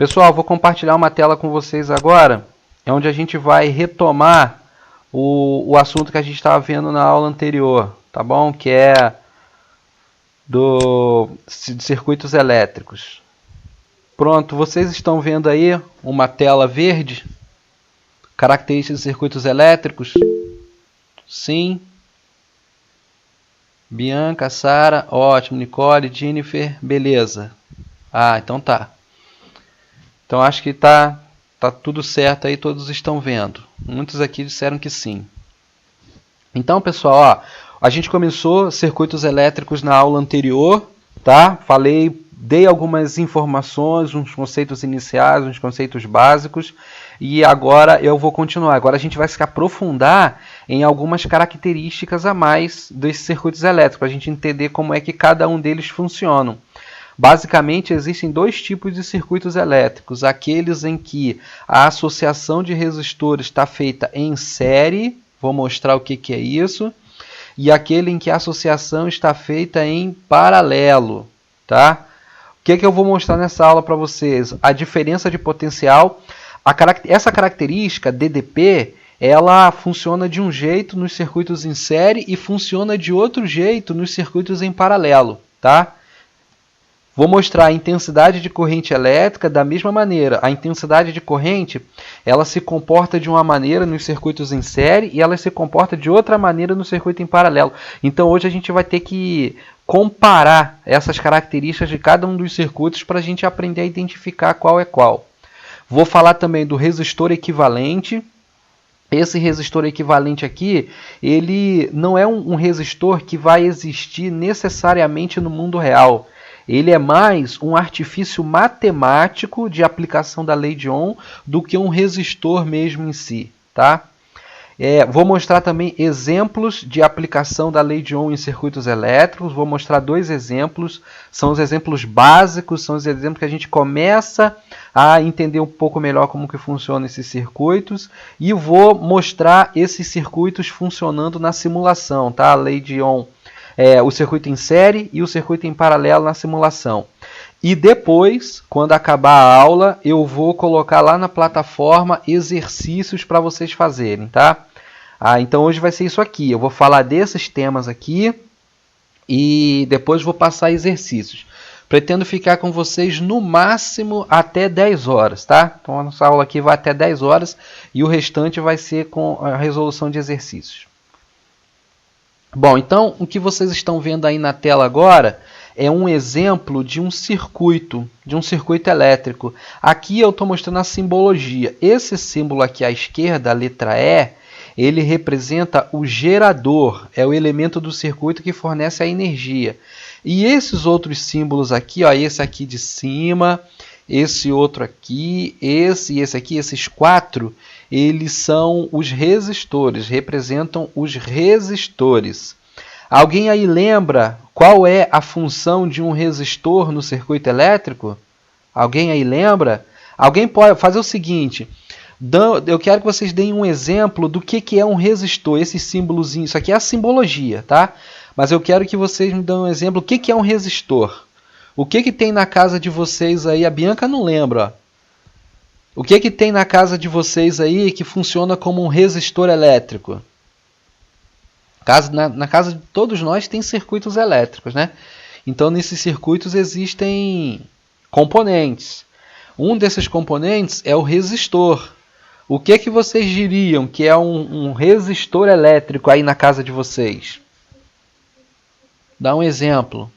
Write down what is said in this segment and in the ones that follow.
Pessoal, vou compartilhar uma tela com vocês agora, onde a gente vai retomar o assunto que a gente estava vendo na aula anterior, tá bom? Que é de circuitos elétricos. Pronto, vocês estão vendo aí uma tela verde? Características de circuitos elétricos? Sim. Bianca, Sara, ótimo. Nicole, Jennifer, beleza. Ah, então tá. Então acho que tá tudo certo aí, todos estão vendo. Muitos aqui disseram que sim. Então, pessoal, ó, a gente começou circuitos elétricos na aula anterior, tá? Dei algumas informações, uns conceitos iniciais, uns conceitos básicos, e agora eu vou continuar. Agora a gente vai se aprofundar em algumas características a mais desses circuitos elétricos, para a gente entender como é que cada um deles funciona. Basicamente, existem dois tipos de circuitos elétricos. Aqueles em que a associação de resistores está feita em série, vou mostrar o que é isso, e aquele em que a associação está feita em paralelo. Tá? O que eu vou mostrar nessa aula para vocês? A diferença de potencial. Essa característica, DDP, ela funciona de um jeito nos circuitos em série e funciona de outro jeito nos circuitos em paralelo. Tá? Vou mostrar a intensidade de corrente elétrica da mesma maneira. A intensidade de corrente, ela se comporta de uma maneira nos circuitos em série e ela se comporta de outra maneira no circuito em paralelo. Então hoje a gente vai ter que comparar essas características de cada um dos circuitos para a gente aprender a identificar qual é qual. Vou falar também do resistor equivalente. Esse resistor equivalente aqui, ele não é um resistor que vai existir necessariamente no mundo real. Ele é mais um artifício matemático de aplicação da lei de Ohm do que um resistor mesmo em si, tá? Vou mostrar também exemplos de aplicação da lei de Ohm em circuitos elétricos. Vou mostrar dois exemplos. São os exemplos básicos, são os exemplos que a gente começa a entender um pouco melhor como que funcionam esses circuitos. E vou mostrar esses circuitos funcionando na simulação, tá? A lei de Ohm, o circuito em série e o circuito em paralelo na simulação. E depois, quando acabar a aula, eu vou colocar lá na plataforma exercícios para vocês fazerem, tá? Então hoje vai ser isso aqui. Eu vou falar desses temas aqui e depois vou passar exercícios. Pretendo ficar com vocês no máximo até 10 horas, tá? Então a nossa aula aqui vai até 10 horas e o restante vai ser com a resolução de exercícios. Bom, então o que vocês estão vendo aí na tela agora é um exemplo de um circuito elétrico. Aqui eu estou mostrando a simbologia. Esse símbolo aqui à esquerda, a letra E, ele representa o gerador, é o elemento do circuito que fornece a energia. E esses outros símbolos aqui, ó, esse aqui de cima, esse outro aqui, esse e esse aqui, esses quatro, eles são os resistores, representam os resistores. Alguém aí lembra qual é a função de um resistor no circuito elétrico? Alguém aí lembra? Alguém pode fazer o seguinte, eu quero que vocês deem um exemplo do que é um resistor, esse símbolozinho, isso aqui é a simbologia, tá? Mas eu quero que vocês me dêem um exemplo, o que é um resistor? O que tem na casa de vocês aí? A Bianca não lembra. O que tem na casa de vocês aí que funciona como um resistor elétrico? Na casa de todos nós tem circuitos elétricos, né? Então nesses circuitos existem componentes. Um desses componentes é o resistor. O que vocês diriam que é um resistor elétrico aí na casa de vocês? Dá um exemplo.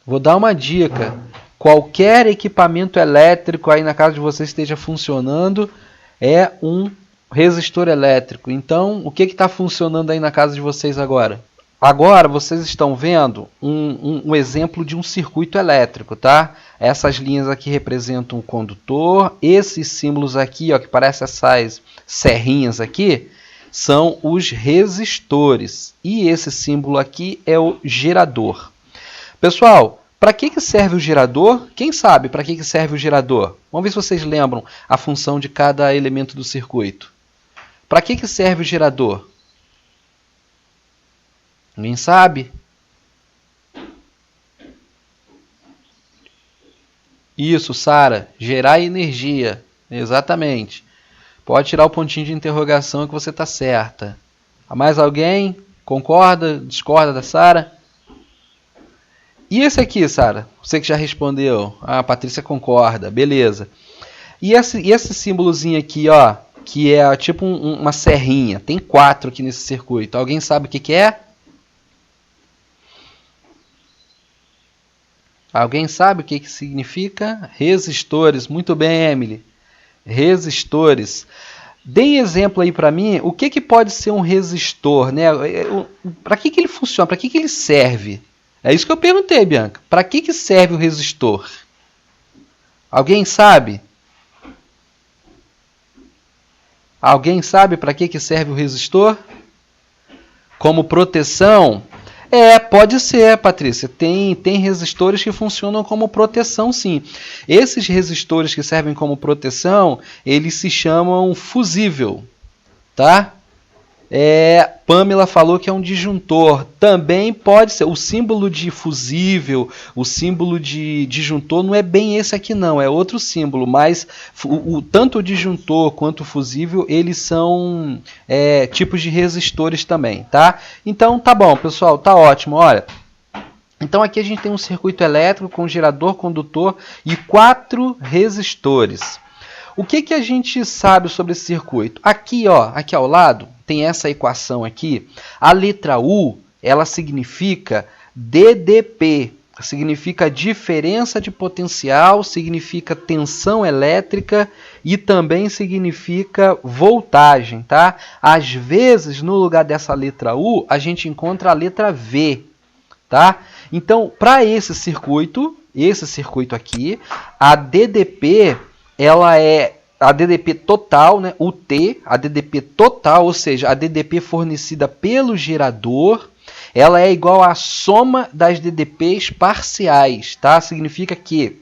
Vou dar uma dica. Qualquer equipamento elétrico aí na casa de vocês esteja funcionando é um resistor elétrico. Então, o que está funcionando aí na casa de vocês agora? Agora vocês estão vendo um exemplo de um circuito elétrico, tá? Essas linhas aqui representam o condutor. Esses símbolos aqui, ó, que parecem essas serrinhas aqui, são os resistores. E esse símbolo aqui é o gerador. Pessoal, para que serve o gerador? Quem sabe para que serve o gerador? Vamos ver se vocês lembram a função de cada elemento do circuito. Para que serve o gerador? Ninguém sabe? Isso, Sara, gerar energia. Exatamente. Pode tirar o pontinho de interrogação que você está certa. Mais alguém? Concorda? Discorda da Sara? E esse aqui, Sara? Você que já respondeu. Ah, a Patrícia concorda. Beleza. E esse símbolozinho aqui, ó, que é tipo uma serrinha. Tem 4 aqui nesse circuito. Alguém sabe o que é? Alguém sabe o que significa? Resistores. Muito bem, Emily. Resistores. Deem exemplo aí para mim, o que pode ser um resistor, né? Para que ele funciona? Para que ele serve? É isso que eu perguntei, Bianca. Para que serve o resistor? Alguém sabe? Alguém sabe para que serve o resistor? Como proteção? Pode ser, Patrícia. Tem resistores que funcionam como proteção, sim. Esses resistores que servem como proteção, eles se chamam fusível, tá? Pamela falou que é um disjuntor. Também pode ser. O símbolo de fusível, o símbolo de disjuntor não é bem esse aqui não, é outro símbolo, mas tanto o disjuntor quanto o fusível, eles são tipos de resistores também, tá? Então tá bom, pessoal, tá ótimo, olha. Então aqui a gente tem um circuito elétrico com gerador, condutor e 4 resistores. O que a gente sabe sobre esse circuito? Aqui, ó, aqui ao lado, tem essa equação aqui. A letra U, ela significa DDP, significa diferença de potencial, significa tensão elétrica e também significa voltagem, tá? Às vezes, no lugar dessa letra U, a gente encontra a letra V, tá? Então, para esse circuito aqui, a DDP ela é a DDP total, né? O T, a DDP total, ou seja, a DDP fornecida pelo gerador, ela é igual à soma das DDPs parciais, tá? Significa que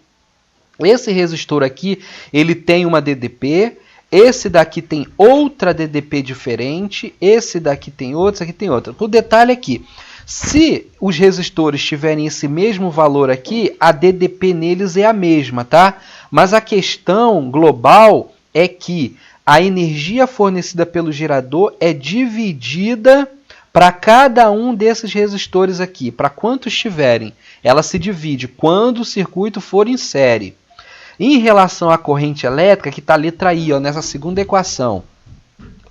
esse resistor aqui, ele tem uma DDP, esse daqui tem outra DDP diferente, esse daqui tem outra, esse aqui tem outra. O detalhe aqui, se os resistores tiverem esse mesmo valor aqui, a DDP neles é a mesma, tá? Mas a questão global é que a energia fornecida pelo gerador é dividida para cada um desses resistores aqui. Para quantos tiverem, ela se divide quando o circuito for em série. Em relação à corrente elétrica, que está a letra I, ó, nessa segunda equação,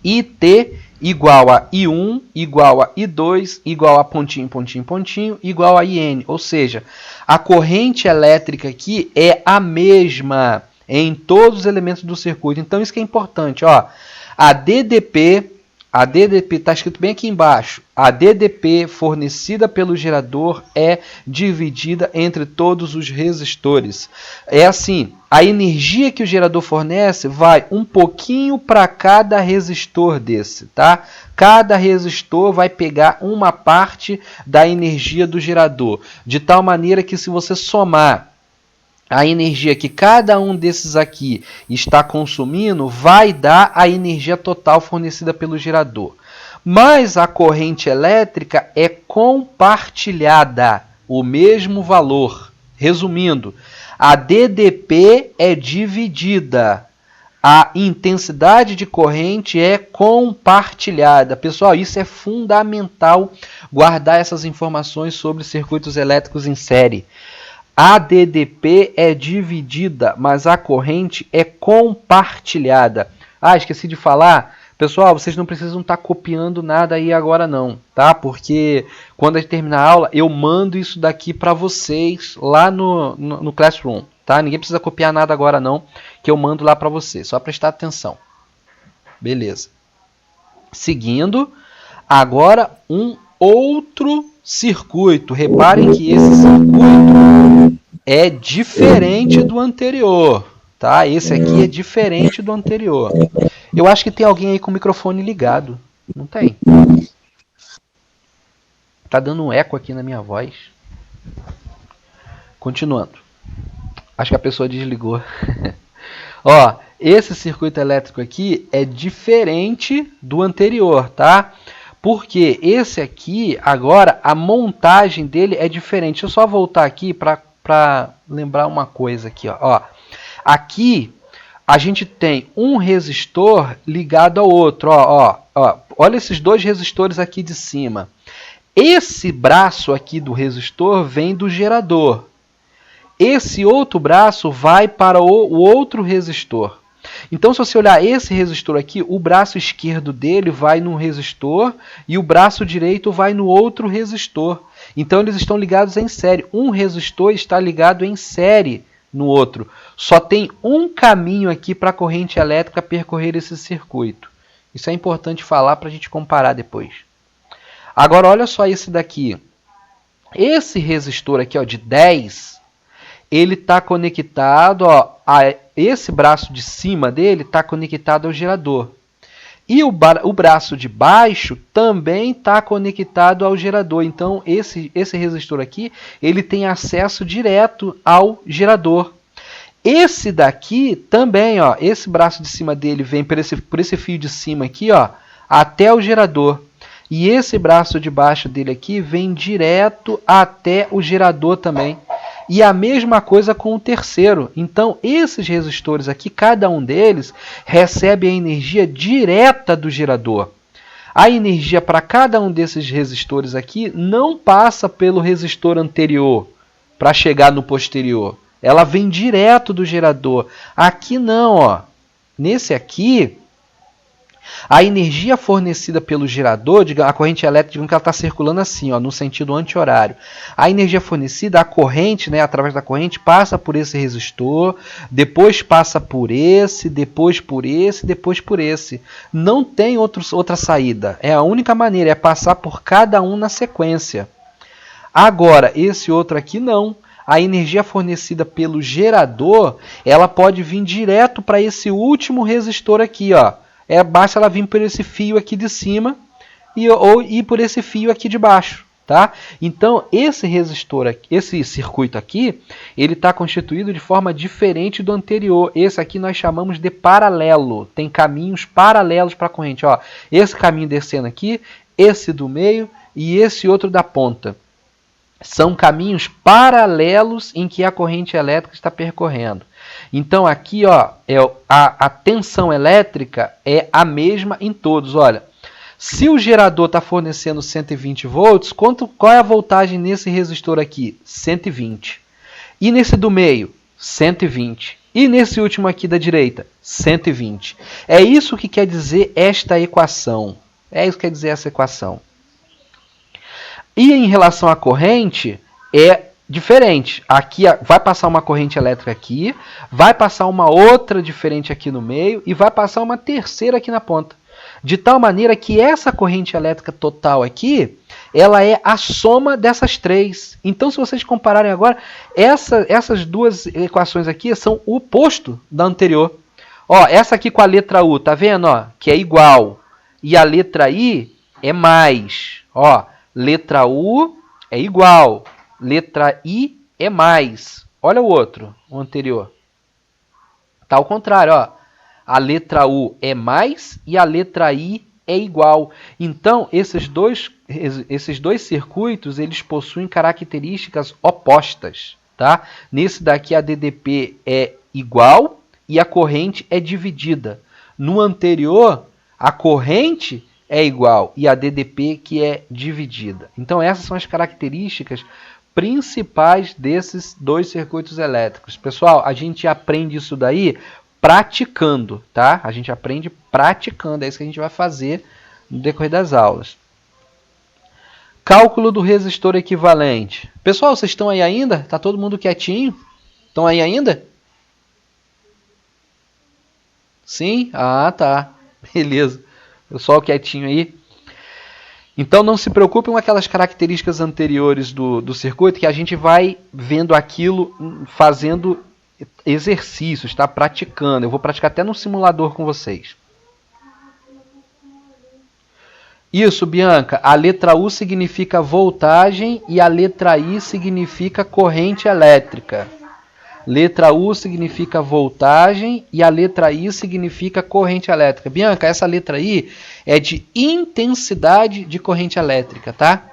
IT igual a I1, igual a I2, igual a pontinho, pontinho, pontinho, igual a IN. Ou seja, a corrente elétrica aqui é a mesma em todos os elementos do circuito. Então, isso que é importante. Ó, a DDP está escrito bem aqui embaixo. A DDP fornecida pelo gerador é dividida entre todos os resistores. É assim, a energia que o gerador fornece vai um pouquinho para cada resistor desse, tá? Cada resistor vai pegar uma parte da energia do gerador, de tal maneira que se você somar a energia que cada um desses aqui está consumindo, vai dar a energia total fornecida pelo gerador. Mas a corrente elétrica é compartilhada, o mesmo valor. Resumindo, a DDP é dividida, a intensidade de corrente é compartilhada. Pessoal, isso é fundamental guardar essas informações sobre circuitos elétricos em série. A DDP é dividida, mas a corrente é compartilhada. Ah, esqueci de falar. Pessoal, vocês não precisam estar copiando nada aí agora não, tá? Porque quando a gente terminar a aula, eu mando isso daqui para vocês lá no Classroom, tá? Ninguém precisa copiar nada agora não, que eu mando lá para vocês. Só prestar atenção. Beleza. Seguindo, agora um outro circuito. Reparem que esse circuito é diferente do anterior, tá? Esse aqui é diferente do anterior. Eu acho que tem alguém aí com o microfone ligado. Não tem? Tá dando um eco aqui na minha voz. Continuando. Acho que a pessoa desligou. Ó, esse circuito elétrico aqui é diferente do anterior, tá? Porque esse aqui, agora, a montagem dele é diferente. Deixa eu só voltar aqui para para lembrar uma coisa aqui. Ó. Aqui a gente tem um resistor ligado ao outro. Olha esses dois resistores aqui de cima. Esse braço aqui do resistor vem do gerador. Esse outro braço vai para o outro resistor. Então, se você olhar esse resistor aqui, o braço esquerdo dele vai num resistor e o braço direito vai no outro resistor. Então, eles estão ligados em série. Um resistor está ligado em série no outro. Só tem um caminho aqui para a corrente elétrica percorrer esse circuito. Isso é importante falar para a gente comparar depois. Agora, olha só esse daqui. Esse resistor aqui, ó, de 10, ele está conectado, esse braço de cima dele está conectado ao gerador. E o braço de baixo também está conectado ao gerador. Então, esse resistor aqui, ele tem acesso direto ao gerador. Esse daqui também, ó, esse braço de cima dele vem por esse fio de cima aqui, ó, até o gerador. E esse braço de baixo dele aqui vem direto até o gerador também. E a mesma coisa com o terceiro. Então, esses resistores aqui, cada um deles recebe a energia direta do gerador. A energia para cada um desses resistores aqui não passa pelo resistor anterior para chegar no posterior. Ela vem direto do gerador. Aqui não, ó. Nesse aqui, a energia fornecida pelo gerador, a corrente elétrica, digamos que ela está circulando assim, ó, no sentido anti-horário. A energia fornecida, a corrente, né, através da corrente, passa por esse resistor, depois passa por esse, depois por esse, depois por esse. Não tem outra saída. É a única maneira, é passar por cada um na sequência. Agora, esse outro aqui não. A energia fornecida pelo gerador, ela pode vir direto para esse último resistor aqui, ó. Basta ela vir por esse fio aqui de cima ou ir por esse fio aqui de baixo, tá? Então, esse resistor aqui, esse circuito aqui, ele está constituído de forma diferente do anterior. Esse aqui nós chamamos de paralelo. Tem caminhos paralelos para a corrente. Ó, esse caminho descendo aqui, esse do meio e esse outro da ponta. São caminhos paralelos em que a corrente elétrica está percorrendo. Então, aqui, ó, a tensão elétrica é a mesma em todos. Olha, se o gerador está fornecendo 120 volts, qual é a voltagem nesse resistor aqui? 120. E nesse do meio? 120. E nesse último aqui da direita? 120. É isso que quer dizer esta equação. É isso que quer dizer essa equação. E em relação à corrente, é diferente. Aqui vai passar uma corrente elétrica aqui, vai passar uma outra diferente aqui no meio e vai passar uma terceira aqui na ponta. De tal maneira que essa corrente elétrica total aqui, ela é a soma dessas três. Então, se vocês compararem agora, essas duas equações aqui são o oposto da anterior. Ó, essa aqui com a letra U, tá vendo? Ó, que é igual. E a letra I é mais. Ó, letra U é igual. Letra I é mais. Olha o outro, o anterior. Tá ao contrário, ó. A letra U é mais e a letra I é igual. Então, esses dois circuitos, eles possuem características opostas, tá? Nesse daqui, a DDP é igual e a corrente é dividida. No anterior, a corrente é igual e a DDP que é dividida. Então, essas são as características principais desses dois circuitos elétricos. Pessoal, a gente aprende isso daí praticando, tá? A gente aprende praticando, é isso que a gente vai fazer no decorrer das aulas. Cálculo do resistor equivalente. Pessoal, vocês estão aí ainda? Tá todo mundo quietinho? Estão aí ainda? Sim? Ah, tá. Beleza. Pessoal quietinho aí. Então não se preocupem com aquelas características anteriores do circuito, que a gente vai vendo aquilo fazendo exercícios, está praticando. Eu vou praticar até no simulador com vocês. Isso, Bianca. A letra U significa voltagem e a letra I significa corrente elétrica. Letra U significa voltagem e a letra I significa corrente elétrica. Bianca, essa letra I é de intensidade de corrente elétrica, tá?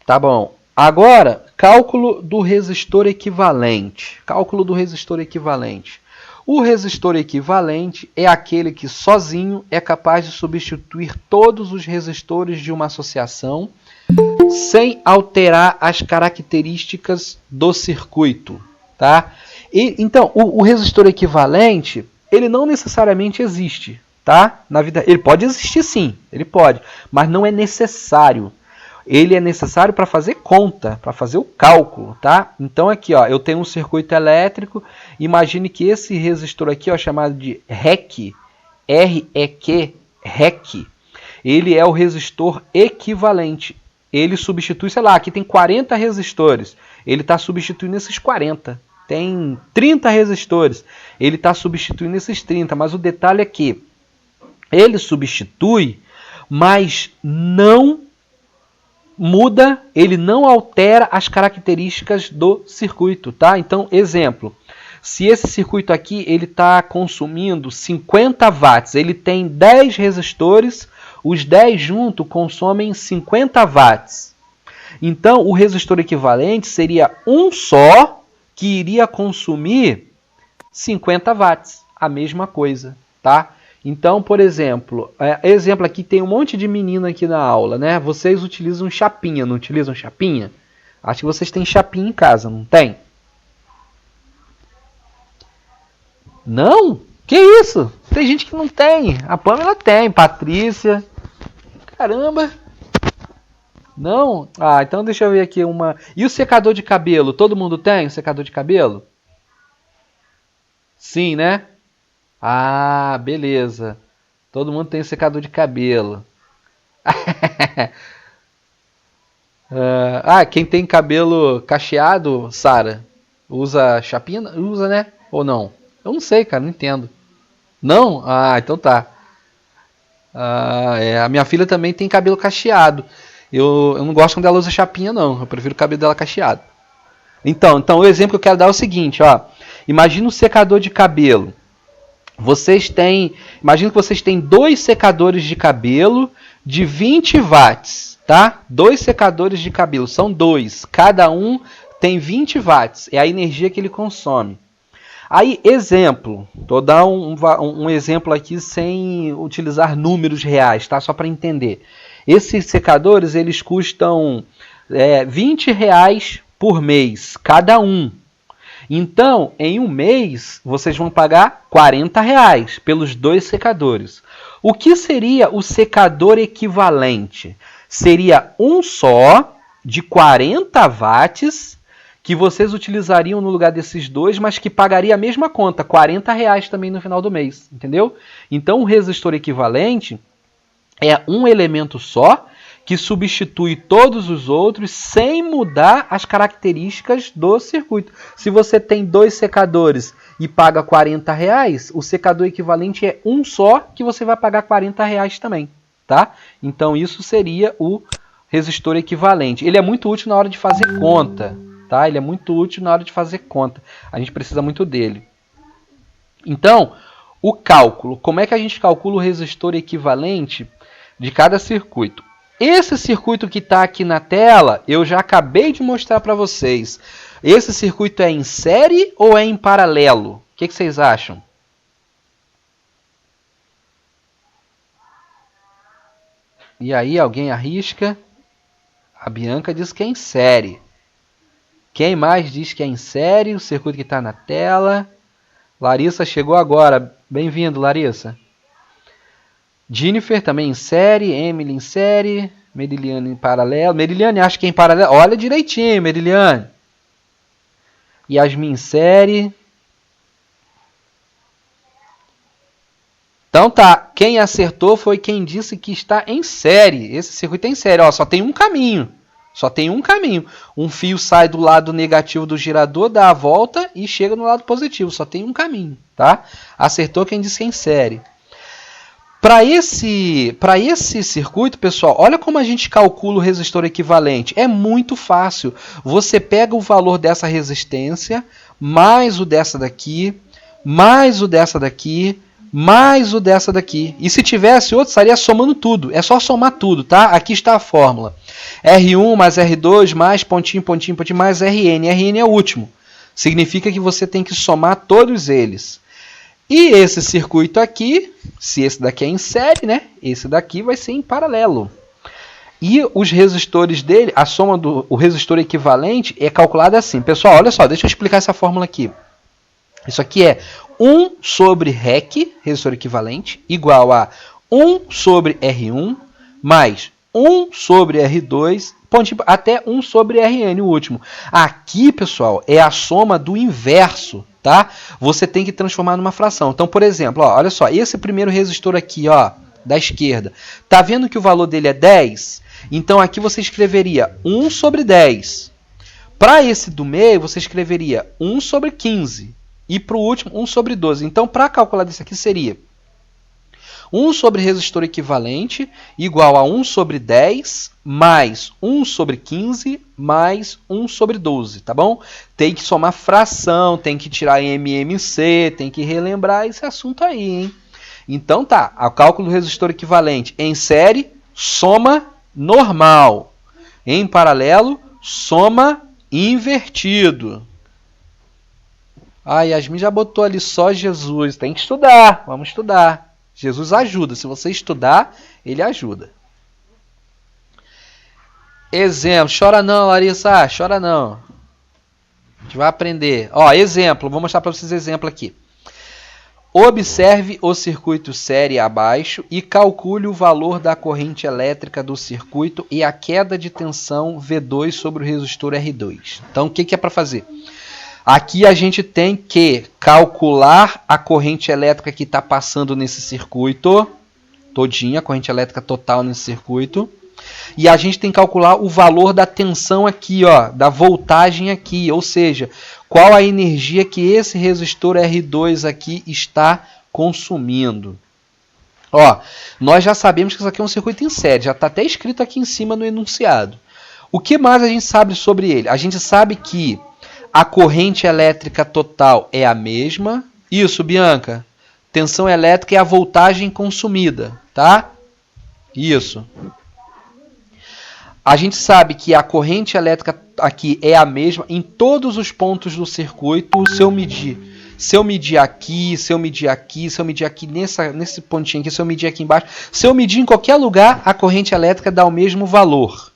Tá bom. Agora, cálculo do resistor equivalente. Cálculo do resistor equivalente. O resistor equivalente é aquele que sozinho é capaz de substituir todos os resistores de uma associação sem alterar as características do circuito, tá? Então, o resistor equivalente, ele não necessariamente existe, tá? Na vida, ele pode existir sim, ele pode, mas não é necessário. Ele é necessário para fazer conta, para fazer o cálculo, tá? Então aqui, ó, eu tenho um circuito elétrico. Imagine que esse resistor aqui, ó, chamado de REQ, R-E-Q, REQ, ele é o resistor equivalente. Ele substitui, sei lá, aqui tem 40 resistores. Ele está substituindo esses 40. Tem 30 resistores. Ele está substituindo esses 30. Mas o detalhe é que ele substitui, mas não muda, ele não altera as características do circuito, tá? Então, exemplo, se esse circuito aqui ele está consumindo 50 watts, ele tem 10 resistores, os 10 juntos consomem 50 watts. Então, o resistor equivalente seria um só que iria consumir 50 watts, a mesma coisa, tá? Então, por exemplo, exemplo aqui, tem um monte de menino aqui na aula, né? Vocês utilizam chapinha, não utilizam chapinha? Acho que vocês têm chapinha em casa, não tem? Não? Que isso? Tem gente que não tem. A Pamela tem, Patrícia. Caramba! Não? Ah, então deixa eu ver aqui uma... E o secador de cabelo? Todo mundo tem um secador de cabelo? Sim, né? Ah, beleza. Todo mundo tem secador de cabelo. Quem tem cabelo cacheado, Sara, usa chapinha? Usa, né? Ou não? Eu não sei, cara, não entendo. Não? Ah, então tá. A minha filha também tem cabelo cacheado. Eu não gosto quando ela usa chapinha, não. Eu prefiro o cabelo dela cacheado. Então, o exemplo que eu quero dar é o seguinte, ó. Imagina um secador de cabelo. Imagina que vocês têm 2 secadores de cabelo de 20 watts, tá? 2 secadores de cabelo, são 2. Cada um tem 20 watts, é a energia que ele consome. Aí, exemplo, vou dar um exemplo aqui sem utilizar números reais, tá? Só para entender. Esses secadores, eles custam R$20 por mês, cada um. Então, em um mês, vocês vão pagar R$40 pelos 2 secadores. O que seria o secador equivalente? Seria um só, de 40 watts, que vocês utilizariam no lugar desses 2, mas que pagaria a mesma conta, R$40 também no final do mês, entendeu? Então, o resistor equivalente é um elemento só, que substitui todos os outros sem mudar as características do circuito. Se você tem 2 secadores e paga R$40, o secador equivalente é um só, que você vai pagar R$40 também, tá? Então isso seria o resistor equivalente. Ele é muito útil na hora de fazer conta, tá? Ele é muito útil na hora de fazer conta. A gente precisa muito dele. Então, o cálculo. Como é que a gente calcula o resistor equivalente de cada circuito? Esse circuito que está aqui na tela, eu já acabei de mostrar para vocês. Esse circuito é em série ou é em paralelo? O que vocês acham? E aí, alguém arrisca? A Bianca diz que é em série. Quem mais diz que é em série? O circuito que está na tela. Larissa chegou agora. Bem-vindo, Larissa. Jennifer também em série, Emily em série, Meriliane em paralelo. Meriliane, acho que é em paralelo. Olha direitinho, Meriliane. Yasmin em série. Então tá, quem acertou foi quem disse que está em série. Esse circuito é em série, ó, só tem um caminho. Só tem um caminho. Um fio sai do lado negativo do girador, dá a volta e chega no lado positivo. Só tem um caminho, tá? Acertou quem disse que é em série. Para esse circuito, pessoal, olha como a gente calcula o resistor equivalente. É muito fácil. Você pega o valor dessa resistência, mais o dessa daqui, mais o dessa daqui, mais o dessa daqui. E se tivesse outro, estaria somando tudo. É só somar tudo, tá? Aqui está a fórmula. R1 mais R2 mais pontinho, pontinho, pontinho, mais Rn. Rn é o último. Significa que você tem que somar todos eles. E esse circuito aqui, se esse daqui é em série, né? Esse daqui vai ser em paralelo. E os resistores dele, a soma do resistor equivalente é calculada assim. Pessoal, olha só, deixa eu explicar essa fórmula aqui. Isso aqui é 1 sobre REC, resistor equivalente, igual a 1 sobre R1 mais 1 sobre R2, até 1 sobre Rn, o último. Aqui, pessoal, é a soma do inverso, tá? Você tem que transformar numa fração. Então, por exemplo, ó, olha só, esse primeiro resistor aqui, ó, da esquerda, tá vendo que o valor dele é 10? Então, aqui você escreveria 1 sobre 10. Para esse do meio, você escreveria 1 sobre 15. E para o último, 1 sobre 12. Então, para calcular isso aqui, seria 1 sobre resistor equivalente igual a 1 sobre 10 mais 1 sobre 15 mais 1 sobre 12, tá bom? Tem que somar fração, tem que tirar MMC, tem que relembrar esse assunto aí, hein? Então tá, o cálculo do resistor equivalente em série, soma normal. Em paralelo, soma invertido. Ah, Yasmin já botou ali só Jesus. Tem que estudar, vamos estudar. Jesus ajuda, se você estudar, ele ajuda. Exemplo, chora não, Larissa, chora não. A gente vai aprender. Ó, exemplo, vou mostrar para vocês exemplo aqui. Observe o circuito série abaixo e calcule o valor da corrente elétrica do circuito e a queda de tensão V2 sobre o resistor R2. Então, o que é para fazer? Aqui a gente tem que calcular a corrente elétrica que está passando nesse circuito, todinha, a corrente elétrica total nesse circuito. E a gente tem que calcular o valor da tensão aqui, ó, da voltagem aqui, ou seja, qual a energia que esse resistor R2 aqui está consumindo. Ó, nós já sabemos que isso aqui é um circuito em série, já está até escrito aqui em cima no enunciado. O que mais a gente sabe sobre ele? A gente sabe que a corrente elétrica total é a mesma. Isso, Bianca. Tensão elétrica é a voltagem consumida, tá? Isso. A gente sabe que a corrente elétrica aqui é a mesma em todos os pontos do circuito. Se eu medir aqui, se eu medir aqui, se eu medir aqui nesse pontinho aqui, se eu medir aqui embaixo, se eu medir em qualquer lugar, a corrente elétrica dá o mesmo valor.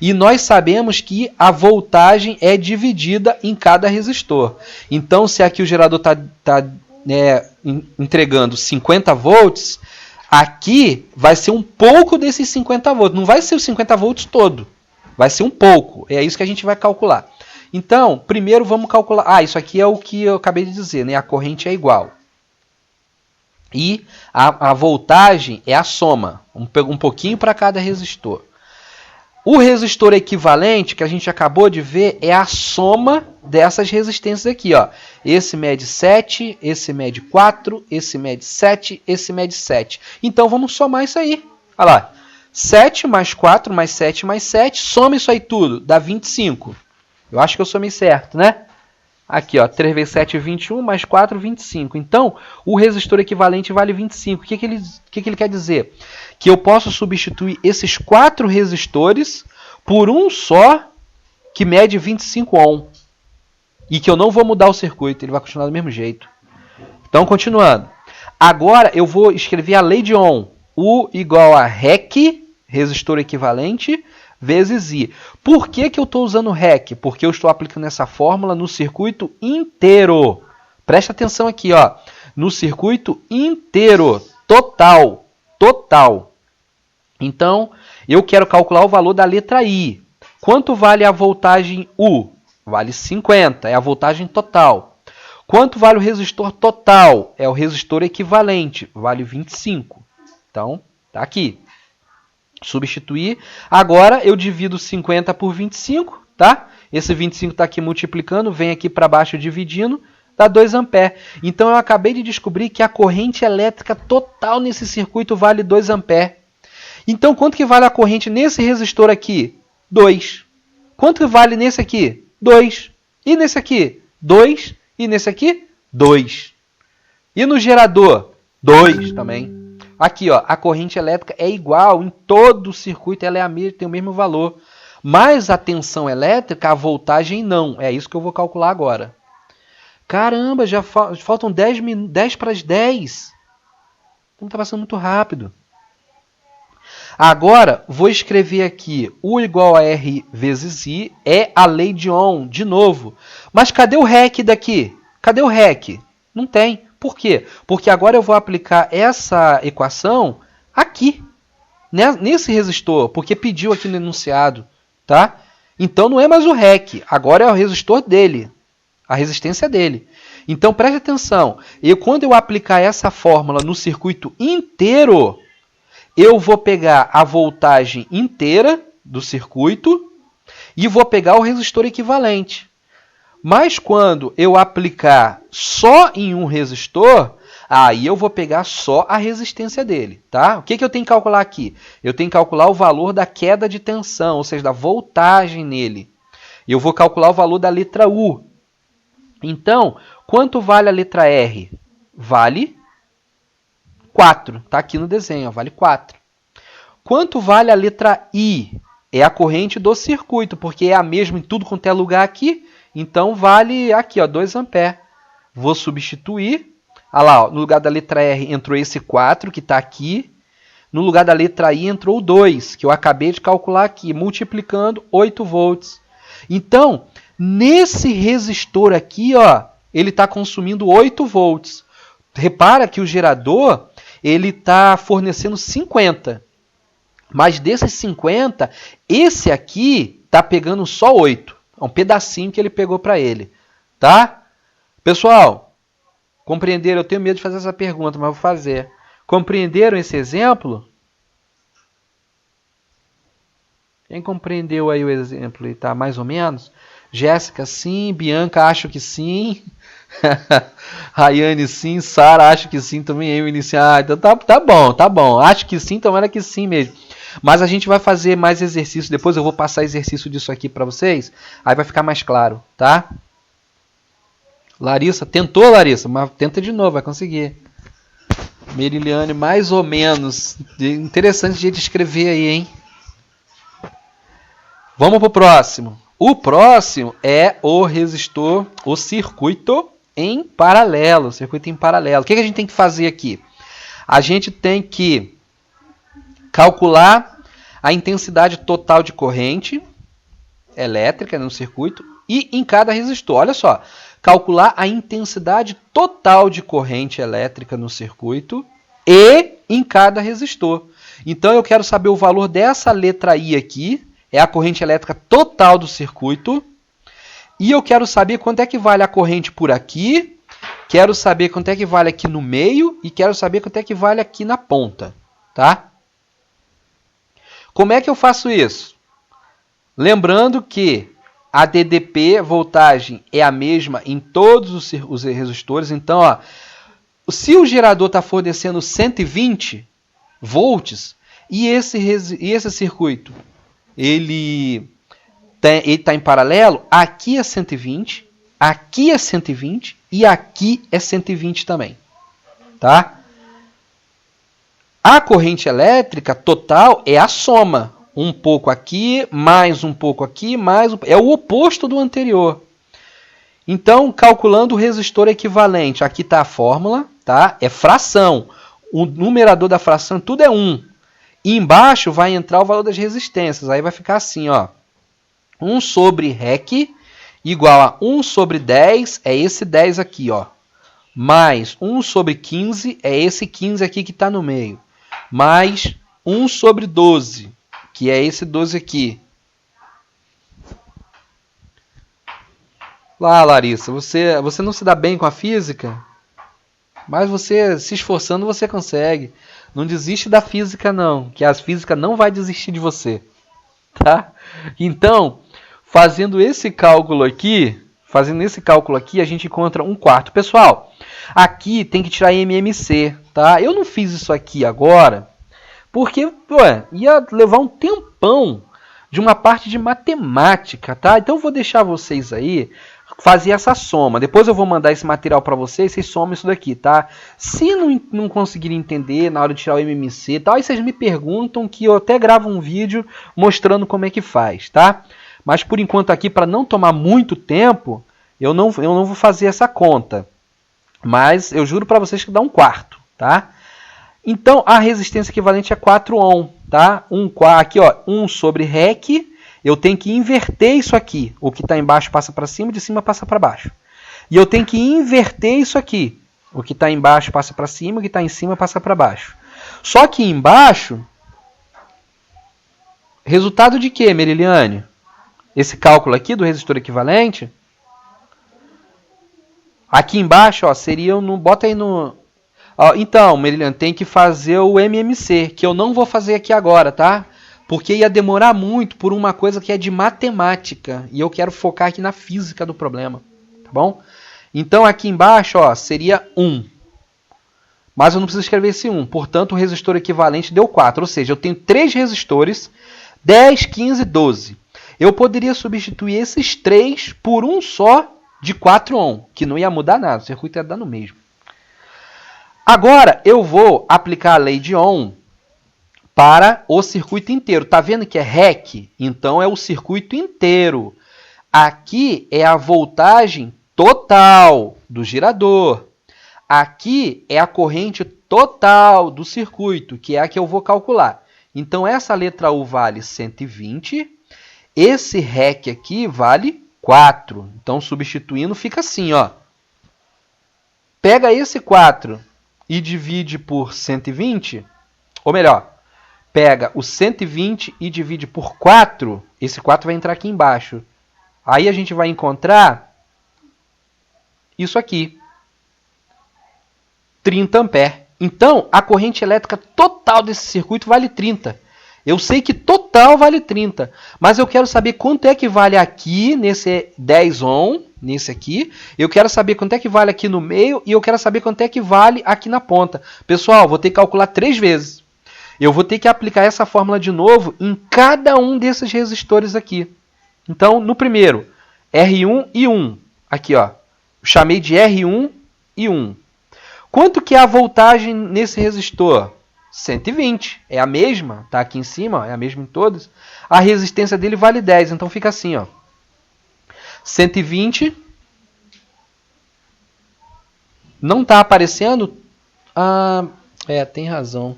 E nós sabemos que a voltagem é dividida em cada resistor. Então, se aqui o gerador está entregando 50 volts, aqui vai ser um pouco desses 50 volts. Não vai ser os 50 volts todo. Vai ser um pouco. É isso que a gente vai calcular. Então, primeiro vamos calcular... Ah, isso aqui é o que eu acabei de dizer, né? A corrente é igual. E a voltagem é a soma. Um pouquinho para cada resistor. O resistor equivalente, que a gente acabou de ver, é a soma dessas resistências aqui, ó. Esse mede 7, esse mede 4, esse mede 7, esse mede 7. Então, vamos somar isso aí. Olha lá. 7 mais 4 mais 7 mais 7. Soma isso aí tudo. Dá 25. Eu acho que eu somei certo, né? Aqui, ó. 3 vezes 7, 21, mais 4, 25. Então, o resistor equivalente vale 25. O que ele quer dizer? Que eu posso substituir esses 4 resistores por um só que mede 25 ohm. E que eu não vou mudar o circuito, ele vai continuar do mesmo jeito. Então, continuando. Agora, eu vou escrever a lei de Ohm. U igual a REC, resistor equivalente, vezes I. Por que eu estou usando REC? Porque eu estou aplicando essa fórmula no circuito inteiro. Presta atenção aqui, ó. No circuito inteiro. Total. Total. Então, eu quero calcular o valor da letra I. Quanto vale a voltagem U? Vale 50, é a voltagem total. Quanto vale o resistor total? É o resistor equivalente, vale 25. Então, tá aqui. Substituir. Agora, eu divido 50 por 25, tá? Esse 25 está aqui multiplicando, vem aqui para baixo dividindo, dá 2 amperes. Então, eu acabei de descobrir que a corrente elétrica total nesse circuito vale 2 amperes. Então, quanto que vale a corrente nesse resistor aqui? 2. Quanto que vale nesse aqui? 2. E nesse aqui? 2. E nesse aqui? 2. E no gerador? 2 também. Aqui, ó, a corrente elétrica é igual em todo o circuito, ela é a mesma, tem o mesmo valor. Mas a tensão elétrica, a voltagem não. É isso que eu vou calcular agora. Caramba, já faltam 10 para as 10. Então está passando muito rápido. Agora, vou escrever aqui U igual a R vezes I, é a lei de Ohm, de novo. Mas cadê o REC daqui? Cadê o REC? Não tem. Por quê? Porque agora eu vou aplicar essa equação aqui, nesse resistor, porque pediu aqui no enunciado. Tá? Então não é mais o REC, agora é o resistor dele, a resistência dele. Então preste atenção, quando eu aplicar essa fórmula no circuito inteiro, eu vou pegar a voltagem inteira do circuito e vou pegar o resistor equivalente. Mas quando eu aplicar só em um resistor, aí eu vou pegar só a resistência dele. Tá? O que eu tenho que calcular aqui? Eu tenho que calcular o valor da queda de tensão, ou seja, da voltagem nele. Eu vou calcular o valor da letra U. Então, quanto vale a letra R? Vale 4. Está aqui no desenho, ó, vale 4. Quanto vale a letra I? É a corrente do circuito, porque é a mesma em tudo quanto é lugar aqui. Então, vale aqui, ó, 2 A. Vou substituir. Olha lá, ó, no lugar da letra R entrou esse 4, que está aqui. No lugar da letra I entrou o 2, que eu acabei de calcular aqui, multiplicando 8 volts. Então, nesse resistor aqui, ó, ele está consumindo 8 volts. Repara que o gerador ele está fornecendo 50. Mas desses 50, esse aqui está pegando só 8. É um pedacinho que ele pegou para ele. Tá? Pessoal, compreenderam? Eu tenho medo de fazer essa pergunta, mas vou fazer. Compreenderam esse exemplo? Quem compreendeu aí o exemplo e tá mais ou menos? Jéssica, sim. Bianca, acho que sim. Rayane, sim. Sara, acho que sim também. Emily, sim. Ah, então tá bom, tá bom. Acho que sim, tomara que sim mesmo. Mas a gente vai fazer mais exercícios. Depois eu vou passar exercício disso aqui para vocês. Aí vai ficar mais claro, tá? Larissa, tentou, Larissa? Mas tenta de novo, vai conseguir. Meriliane, mais ou menos. Interessante jeito de escrever aí, hein? Vamos para o próximo. O próximo é o resistor, o circuito em paralelo. Circuito em paralelo. O que a gente tem que fazer aqui? A gente tem que calcular a intensidade total de corrente elétrica no circuito e em cada resistor. Olha só, calcular a intensidade total de corrente elétrica no circuito e em cada resistor. Então eu quero saber o valor dessa letra I aqui, é a corrente elétrica total do circuito, e eu quero saber quanto é que vale a corrente por aqui, quero saber quanto é que vale aqui no meio e quero saber quanto é que vale aqui na ponta, tá? Como é que eu faço isso? Lembrando que a DDP, voltagem, é a mesma em todos os resistores. Então, ó, se o gerador está fornecendo 120 volts e esse circuito ele está em paralelo, aqui é 120, aqui é 120 e aqui é 120 também. Tá? A corrente elétrica total é a soma. Um pouco aqui, mais um pouco aqui, mais um... É o oposto do anterior. Então, calculando o resistor equivalente, aqui está a fórmula, tá? É fração. O numerador da fração tudo é 1. E embaixo vai entrar o valor das resistências. Aí vai ficar assim, ó. 1 sobre REC igual a 1 sobre 10, é esse 10 aqui, ó. Mais 1 sobre 15, é esse 15 aqui que está no meio. Mais 1 sobre 12, que é esse 12 aqui. Lá, Larissa, você não se dá bem com a física? Mas você, se esforçando, você consegue. Não desiste da física, não, que a física não vai desistir de você. Tá? Então, fazendo esse cálculo aqui, a gente encontra 1/4. Pessoal, aqui tem que tirar MMC, tá? Eu não fiz isso aqui agora, porque ia levar um tempão de uma parte de matemática, tá? Então eu vou deixar vocês aí fazer essa soma. Depois eu vou mandar esse material para vocês somam isso daqui, tá? Se não conseguirem entender na hora de tirar o MMC e tal, aí vocês me perguntam que eu até gravo um vídeo mostrando como é que faz, tá? Mas por enquanto aqui, para não tomar muito tempo, eu não vou fazer essa conta. Mas eu juro para vocês que dá 1/4, tá? Então a resistência equivalente é 4 ohm, tá? Aqui, ó, 1 sobre REC. Eu tenho que inverter isso aqui. O que está embaixo passa para cima, de cima passa para baixo. E eu tenho que inverter isso aqui. O que está embaixo passa para cima, o que está em cima passa para baixo. Só que embaixo, resultado de quê, Meriliane? Esse cálculo aqui do resistor equivalente. Aqui embaixo, ó, seria no... Bota aí no... Ó, então, Meriliane, tem que fazer o MMC, que eu não vou fazer aqui agora, tá? Porque ia demorar muito por uma coisa que é de matemática. E eu quero focar aqui na física do problema. Tá bom? Então aqui embaixo, ó, seria 1. Mas eu não preciso escrever esse 1. Portanto, o resistor equivalente deu 4. Ou seja, eu tenho 3 resistores, 10, 15, 12. Eu poderia substituir esses 3 por um só de 4 ohm. Que não ia mudar nada. O circuito ia dar no mesmo. Agora, eu vou aplicar a lei de Ohm para o circuito inteiro. Tá vendo que é REC? Então é o circuito inteiro. Aqui é a voltagem total do gerador. Aqui é a corrente total do circuito, que é a que eu vou calcular. Então essa letra U vale 120. Esse REC aqui vale 4. Então substituindo fica assim, ó. Pega esse 4 e divide por 120, ou melhor, pega o 120 e divide por 4, esse 4 vai entrar aqui embaixo. Aí a gente vai encontrar isso aqui, 30 ampere. Então, a corrente elétrica total desse circuito vale 30. Eu sei que total vale 30, mas eu quero saber quanto é que vale aqui, nesse 10 ohm, nesse aqui. Eu quero saber quanto é que vale aqui no meio e eu quero saber quanto é que vale aqui na ponta. Pessoal, vou ter que calcular 3 vezes. Eu vou ter que aplicar essa fórmula de novo em cada um desses resistores aqui. Então, no primeiro, R1 e 1. Aqui, ó. Chamei de R1 e 1. Quanto que é a voltagem nesse resistor? 120. É a mesma, tá aqui em cima, ó, é a mesma em todos. A resistência dele vale 10, então fica assim, ó. 120. Não está aparecendo? Ah, tem razão.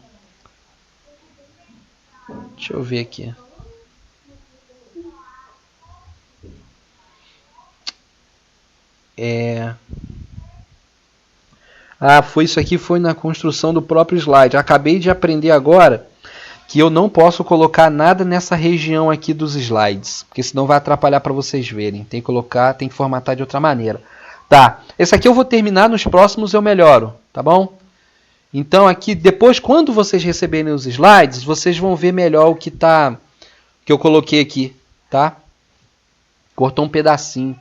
Deixa eu ver aqui. Foi isso aqui, foi na construção do próprio slide. Acabei de aprender agora que eu não posso colocar nada nessa região aqui dos slides, porque senão vai atrapalhar para vocês verem. Tem que colocar, tem que formatar de outra maneira. Tá, esse aqui eu vou terminar, nos próximos eu melhoro, tá bom? Então aqui, depois, quando vocês receberem os slides, vocês vão ver melhor o que eu coloquei aqui, tá? Cortou um pedacinho.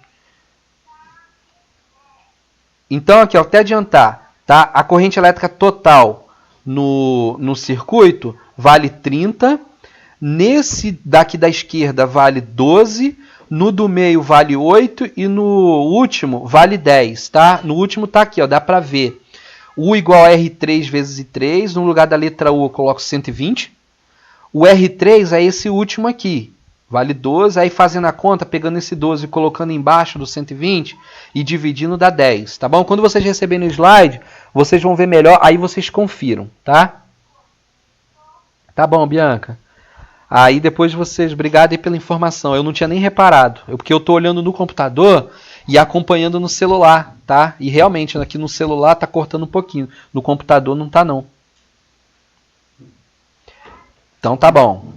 Então aqui, ó, até adiantar, tá? A corrente elétrica total no circuito vale 30. Nesse daqui da esquerda vale 12. No do meio vale 8 e no último vale 10, tá? No último tá aqui, ó, dá para ver. U igual a R3 vezes I3. No lugar da letra U eu coloco 120. O R3 é esse último aqui. Vale 12. Aí fazendo a conta, pegando esse 12 e colocando embaixo do 120 e dividindo dá 10. Tá bom? Quando vocês receberem o slide, vocês vão ver melhor. Aí vocês confiram, tá? Tá bom, Bianca. Aí depois vocês, obrigado aí pela informação. Eu não tinha nem reparado. Porque eu estou olhando no computador e acompanhando no celular, tá? E realmente aqui no celular tá cortando um pouquinho. No computador não tá não. Então tá bom.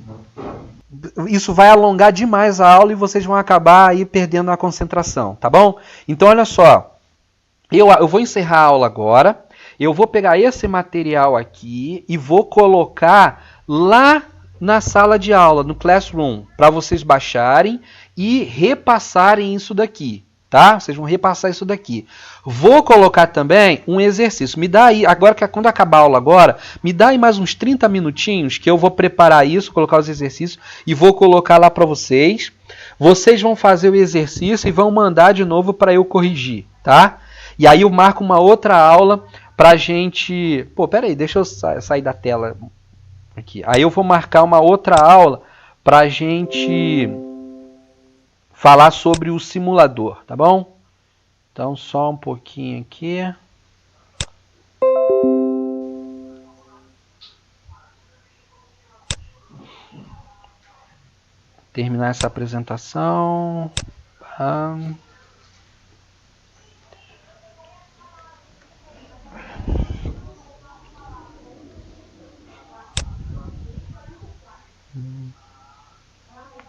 Isso vai alongar demais a aula e vocês vão acabar aí perdendo a concentração, tá bom? Então olha só. Eu vou encerrar a aula agora. Eu vou pegar esse material aqui e vou colocar lá na sala de aula, no Classroom, para vocês baixarem e repassarem isso daqui, tá? Vocês vão repassar isso daqui. Vou colocar também um exercício. Me dá aí, agora que quando acabar a aula agora, me dá aí mais uns 30 minutinhos que eu vou preparar isso, colocar os exercícios e vou colocar lá para vocês. vocês vão fazer o exercício e vão mandar de novo para eu corrigir, tá? E aí eu marco uma outra aula pra gente... Pô, pera aí, deixa eu sair da tela aqui. Aí eu vou marcar uma outra aula pra gente falar sobre o simulador, tá bom? Então só um pouquinho aqui. Terminar essa apresentação.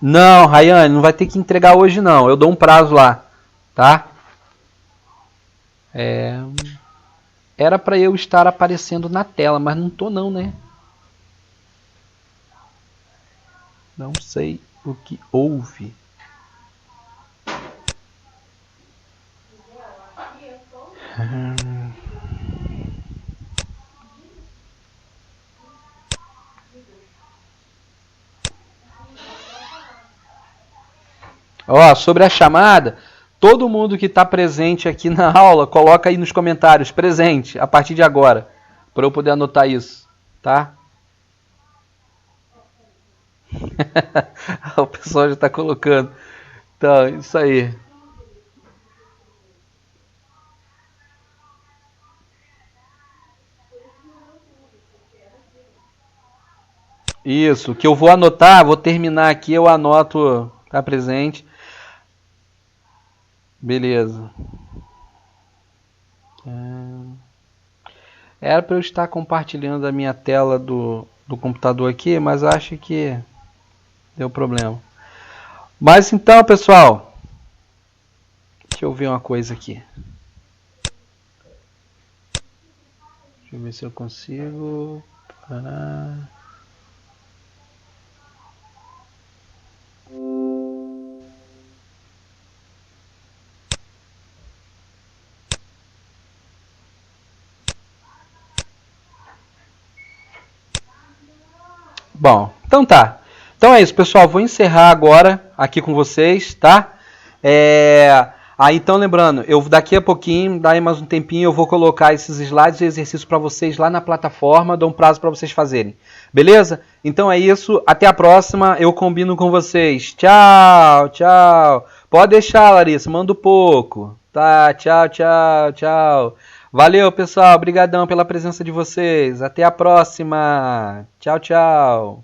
Não, Rayane, não vai ter que entregar hoje não. Eu dou um prazo lá, tá? Era para eu estar aparecendo na tela, mas não tô não, né? Não sei o que houve. Ó, sobre a chamada, todo mundo que está presente aqui na aula, coloca aí nos comentários, presente, a partir de agora, para eu poder anotar isso, tá? O pessoal já está colocando. Então, isso aí. Isso, que eu vou anotar, vou terminar aqui, eu anoto, tá presente. Beleza. Era para eu estar compartilhando a minha tela do computador aqui, mas acho que deu problema. Mas então, pessoal, deixa eu ver uma coisa aqui. Deixa eu ver se eu consigo parar. Bom, então tá. Então é isso, pessoal. Vou encerrar agora aqui com vocês, tá? Aí então lembrando, eu daqui a pouquinho, daí mais um tempinho, eu vou colocar esses slides e exercícios para vocês lá na plataforma, dou um prazo para vocês fazerem. Beleza? Então é isso, até a próxima, eu combino com vocês. Tchau, tchau. Pode deixar, Larissa, manda pouco. Tá, tchau, tchau, tchau. Valeu, pessoal, obrigadão pela presença de vocês. Até a próxima. Tchau, tchau.